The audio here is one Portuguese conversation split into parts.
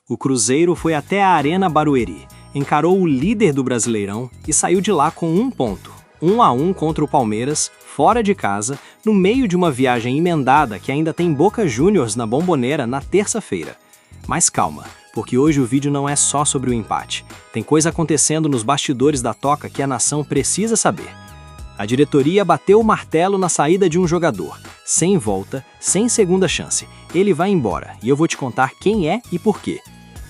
O Cruzeiro foi até a Arena Barueri, encarou o líder do Brasileirão e saiu de lá com 1 ponto, 1-1 contra o Palmeiras, fora de casa, no meio de uma viagem emendada que ainda tem Boca Juniors na Bombonera na terça-feira. Mas calma, porque hoje o vídeo não é só sobre o empate. Tem coisa acontecendo nos bastidores da Toca que a nação precisa saber. A diretoria bateu o martelo na saída de um jogador. Sem volta, sem segunda chance. Ele vai embora e eu vou te contar quem é e por quê.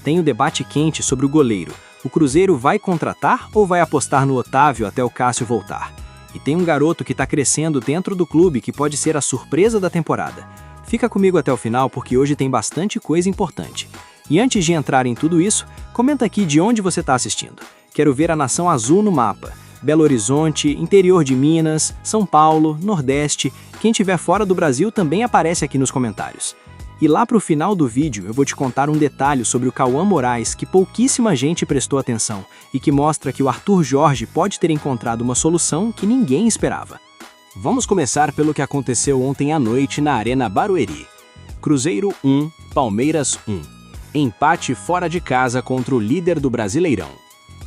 Tem um debate quente sobre o goleiro. O Cruzeiro vai contratar ou vai apostar no Otávio até o Cássio voltar? E tem um garoto que está crescendo dentro do clube que pode ser a surpresa da temporada. Fica comigo até o final porque hoje tem bastante coisa importante. E antes de entrar em tudo isso, comenta aqui de onde você está assistindo. Quero ver a Nação Azul no mapa. Belo Horizonte, interior de Minas, São Paulo, Nordeste. Quem estiver fora do Brasil também aparece aqui nos comentários. E lá pro final do vídeo eu vou te contar um detalhe sobre o Cauã Moraes que pouquíssima gente prestou atenção e que mostra que o Arthur Jorge pode ter encontrado uma solução que ninguém esperava. Vamos começar pelo que aconteceu ontem à noite na Arena Barueri. Cruzeiro 1, Palmeiras 1. Empate fora de casa contra o líder do Brasileirão.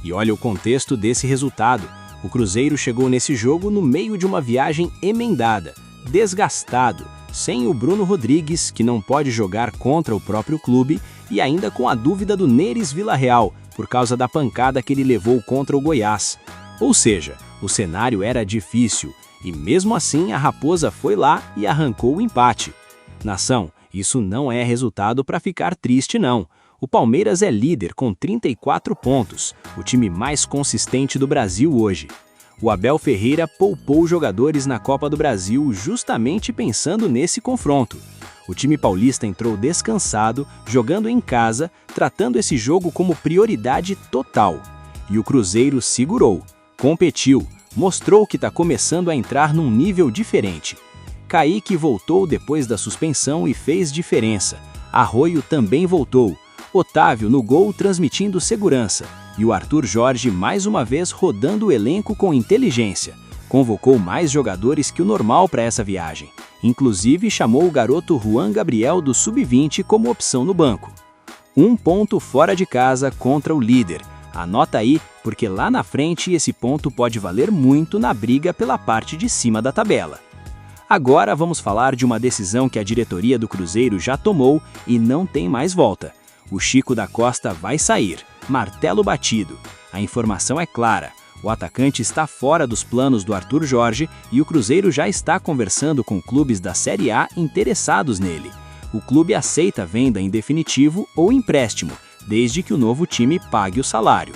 E olha o contexto desse resultado. O Cruzeiro chegou nesse jogo no meio de uma viagem emendada, desgastado, sem o Bruno Rodrigues, que não pode jogar contra o próprio clube, e ainda com a dúvida do Neres Villarreal, por causa da pancada que ele levou contra o Goiás. Ou seja, o cenário era difícil, e mesmo assim a Raposa foi lá e arrancou o empate. Nação, isso não é resultado para ficar triste não. O Palmeiras é líder com 34 pontos, o time mais consistente do Brasil hoje. O Abel Ferreira poupou jogadores na Copa do Brasil justamente pensando nesse confronto. O time paulista entrou descansado, jogando em casa, tratando esse jogo como prioridade total. E o Cruzeiro segurou, competiu, mostrou que está começando a entrar num nível diferente. Kaique voltou depois da suspensão e fez diferença. Arroio também voltou. Otávio no gol transmitindo segurança. E o Arthur Jorge mais uma vez rodando o elenco com inteligência. Convocou mais jogadores que o normal para essa viagem. Inclusive chamou o garoto Juan Gabriel do Sub-20 como opção no banco. 1 ponto fora de casa contra o líder. Anota aí, porque lá na frente esse ponto pode valer muito na briga pela parte de cima da tabela. Agora vamos falar de uma decisão que a diretoria do Cruzeiro já tomou e não tem mais volta. O Chico da Costa vai sair, martelo batido. A informação é clara, o atacante está fora dos planos do Arthur Jorge e o Cruzeiro já está conversando com clubes da Série A interessados nele. O clube aceita venda em definitivo ou empréstimo, desde que o novo time pague o salário.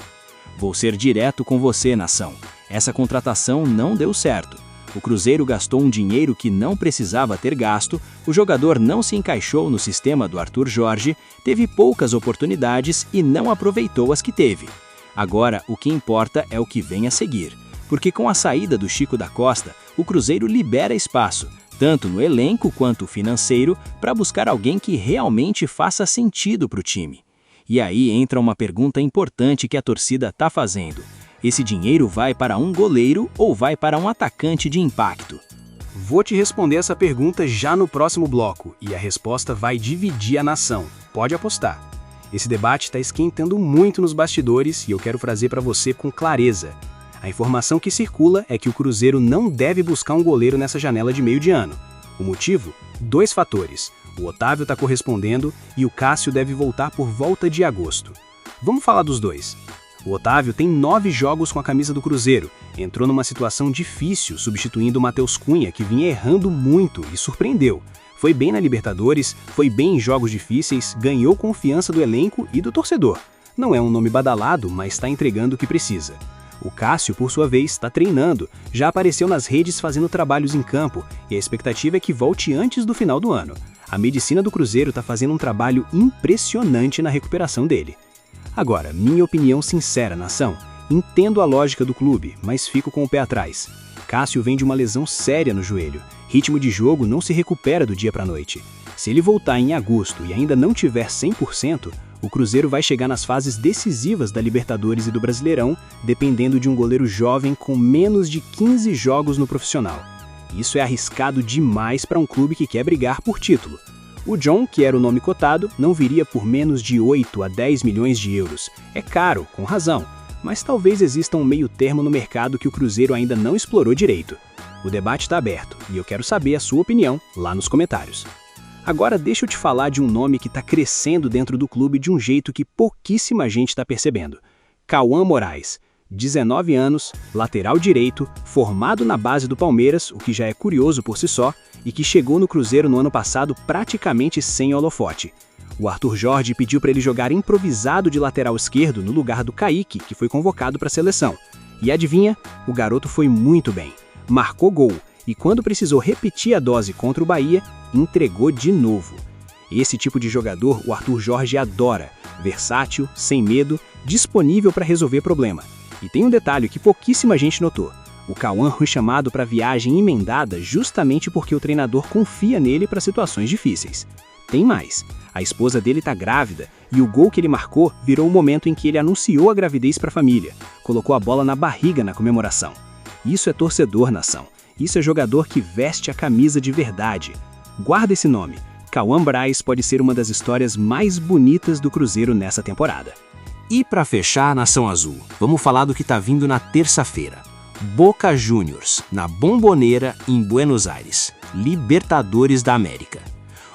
Vou ser direto com você, nação. Essa contratação não deu certo. O Cruzeiro gastou um dinheiro que não precisava ter gasto, o jogador não se encaixou no sistema do Arthur Jorge, teve poucas oportunidades e não aproveitou as que teve. Agora, o que importa é o que vem a seguir, porque com a saída do Chico da Costa, o Cruzeiro libera espaço, tanto no elenco quanto financeiro, para buscar alguém que realmente faça sentido para o time. E aí entra uma pergunta importante que a torcida está fazendo. Esse dinheiro vai para um goleiro ou vai para um atacante de impacto? Vou te responder essa pergunta já no próximo bloco, e a resposta vai dividir a nação. Pode apostar. Esse debate está esquentando muito nos bastidores e eu quero trazer para você com clareza. A informação que circula é que o Cruzeiro não deve buscar um goleiro nessa janela de meio de ano. O motivo? 2 fatores. O Otávio está correspondendo e o Cássio deve voltar por volta de agosto. Vamos falar dos dois. O Otávio tem 9 jogos com a camisa do Cruzeiro, entrou numa situação difícil substituindo o Matheus Cunha, que vinha errando muito e surpreendeu. Foi bem na Libertadores, foi bem em jogos difíceis, ganhou confiança do elenco e do torcedor. Não é um nome badalado, mas está entregando o que precisa. O Cássio, por sua vez, está treinando, já apareceu nas redes fazendo trabalhos em campo e a expectativa é que volte antes do final do ano. A medicina do Cruzeiro está fazendo um trabalho impressionante na recuperação dele. Agora, minha opinião sincera, nação, entendo a lógica do clube, mas fico com o pé atrás. Cássio vem de uma lesão séria no joelho, ritmo de jogo não se recupera do dia para a noite. Se ele voltar em agosto e ainda não tiver 100%, o Cruzeiro vai chegar nas fases decisivas da Libertadores e do Brasileirão, dependendo de um goleiro jovem com menos de 15 jogos no profissional. Isso é arriscado demais para um clube que quer brigar por título. O John, que era o nome cotado, não viria por menos de 8 a 10 milhões de euros. É caro, com razão, mas talvez exista um meio termo no mercado que o Cruzeiro ainda não explorou direito. O debate está aberto e eu quero saber a sua opinião lá nos comentários. Agora deixa eu te falar de um nome que está crescendo dentro do clube de um jeito que pouquíssima gente está percebendo. Cauã Moraes, 19 anos, lateral direito, formado na base do Palmeiras, o que já é curioso por si só, e que chegou no Cruzeiro no ano passado praticamente sem holofote. O Arthur Jorge pediu para ele jogar improvisado de lateral esquerdo no lugar do Kaique, que foi convocado para a seleção. E adivinha? O garoto foi muito bem. Marcou gol e quando precisou repetir a dose contra o Bahia, entregou de novo. Esse tipo de jogador o Arthur Jorge adora, versátil, sem medo, disponível para resolver problema. E tem um detalhe que pouquíssima gente notou. O Cauã foi chamado para viagem emendada justamente porque o treinador confia nele para situações difíceis. Tem mais, a esposa dele está grávida e o gol que ele marcou virou o momento em que ele anunciou a gravidez para a família, colocou a bola na barriga na comemoração. Isso é torcedor, nação. Isso é jogador que veste a camisa de verdade. Guarda esse nome. Cauã Braz pode ser uma das histórias mais bonitas do Cruzeiro nessa temporada. E para fechar a Nação Azul, vamos falar do que está vindo na terça-feira. Boca Juniors, na Bombonera, em Buenos Aires. Libertadores da América.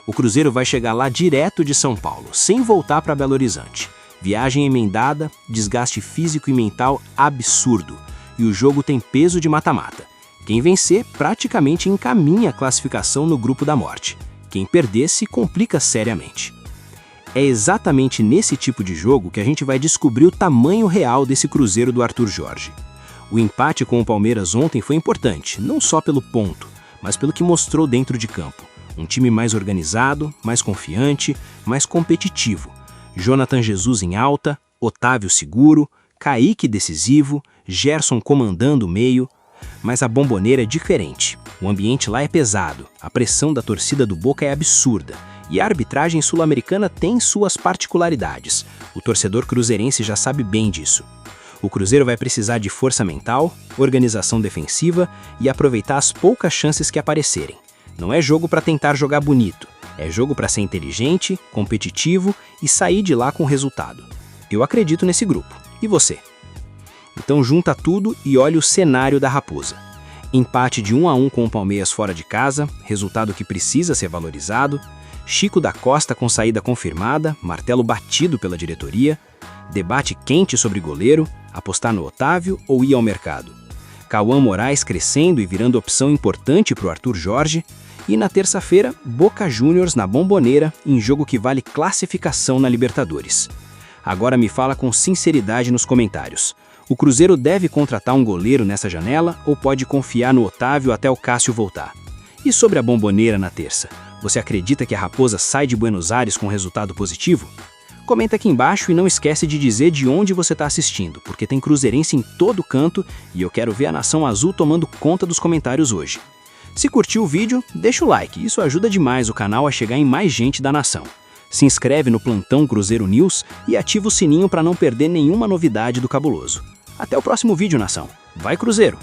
O Cruzeiro vai chegar lá direto de São Paulo, sem voltar para Belo Horizonte. Viagem emendada, desgaste físico e mental absurdo. E o jogo tem peso de mata-mata. Quem vencer praticamente encaminha a classificação no grupo da morte. Quem perder se complica seriamente. É exatamente nesse tipo de jogo que a gente vai descobrir o tamanho real desse Cruzeiro do Arthur Jorge. O empate com o Palmeiras ontem foi importante, não só pelo ponto, mas pelo que mostrou dentro de campo. Um time mais organizado, mais confiante, mais competitivo. Jonathan Jesus em alta, Otávio seguro, Kaique decisivo, Gerson comandando o meio. Mas a Bombonera é diferente. O ambiente lá é pesado, a pressão da torcida do Boca é absurda e a arbitragem sul-americana tem suas particularidades. O torcedor cruzeirense já sabe bem disso. O Cruzeiro vai precisar de força mental, organização defensiva e aproveitar as poucas chances que aparecerem. Não é jogo para tentar jogar bonito, é jogo para ser inteligente, competitivo e sair de lá com resultado. Eu acredito nesse grupo. E você? Então junta tudo e olha o cenário da Raposa. Empate de 1-1 com o Palmeiras fora de casa, resultado que precisa ser valorizado. Chico da Costa com saída confirmada, martelo batido pela diretoria. Debate quente sobre goleiro, apostar no Otávio ou ir ao mercado. Cauã Moraes crescendo e virando opção importante para o Arthur Jorge. E na terça-feira, Boca Juniors na Bombonera, em jogo que vale classificação na Libertadores. Agora me fala com sinceridade nos comentários. O Cruzeiro deve contratar um goleiro nessa janela ou pode confiar no Otávio até o Cássio voltar? E sobre a Bombonera na terça, você acredita que a Raposa sai de Buenos Aires com resultado positivo? Comenta aqui embaixo e não esquece de dizer de onde você está assistindo, porque tem cruzeirense em todo canto e eu quero ver a Nação Azul tomando conta dos comentários hoje. Se curtiu o vídeo, deixa o like, isso ajuda demais o canal a chegar em mais gente da nação. Se inscreve no Plantão Cruzeiro News e ativa o sininho para não perder nenhuma novidade do Cabuloso. Até o próximo vídeo, nação. Vai Cruzeiro!